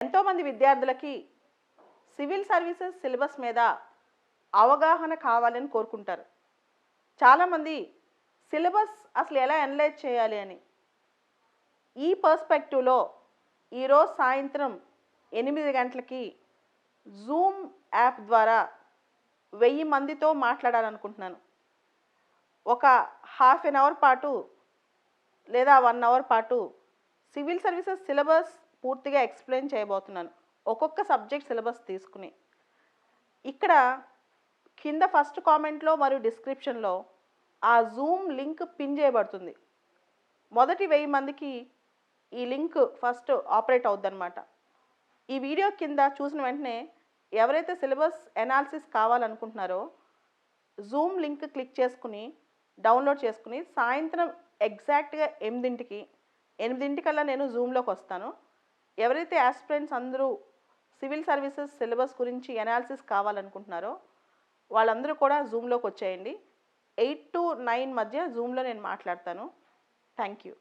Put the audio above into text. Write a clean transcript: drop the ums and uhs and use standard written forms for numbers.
ఎంతోమంది విద్యార్థులకి civil services syllabus మీద అవగాహన కావాలని కోరుకుంటారు. చాలామంది సిలబస్ అసలు ఎలా అనలైజ్ చేయాలి అని. ఈ పర్స్పెక్టివ్లో ఈరోజు సాయంత్రం 8 గంటలకి జూమ్ యాప్ ద్వారా 1000 మందితో మాట్లాడాలనుకుంటున్నాను. ఒక హాఫ్ ఎన్ అవర్ పాటు లేదా 1 అవర్ పాటు సివిల్ సర్వీసెస్ సిలబస్ పూర్తిగా ఎక్స్ప్లెయిన్ చేయబోతున్నాను. ఒక్కొక్క సబ్జెక్ట్ సిలబస్ తీసుకుని. ఇక్కడ కింద ఫస్ట్ కామెంట్లో మరియు డిస్క్రిప్షన్లో ఆ జూమ్ లింక్ పిన్ చేయబడుతుంది. మొదటి 1000 మందికి ఈ లింక్ ఫస్ట్ ఆపరేట్ అవుద్దన్నమాట. ఈ వీడియో కింద చూసిన వెంటనే ఎవరైతే సిలబస్ ఎనాలిసిస్ కావాలనుకుంటున్నారో జూమ్ లింక్ క్లిక్ చేసుకుని డౌన్లోడ్ చేసుకుని సాయంత్రం ఎగ్జాక్ట్గా 8 నేను జూమ్లోకి వస్తాను. ఎవరైతే ఆస్పిరెంట్స్ అందరూ సివిల్ సర్వీసెస్ సిలబస్ గురించి ఎనాలిసిస్ కావాలనుకుంటున్నారో వాళ్ళందరూ కూడా జూమ్లోకి వచ్చేయండి. 8 to 9 మధ్య జూమ్లో నేను మాట్లాడతాను. Thank you.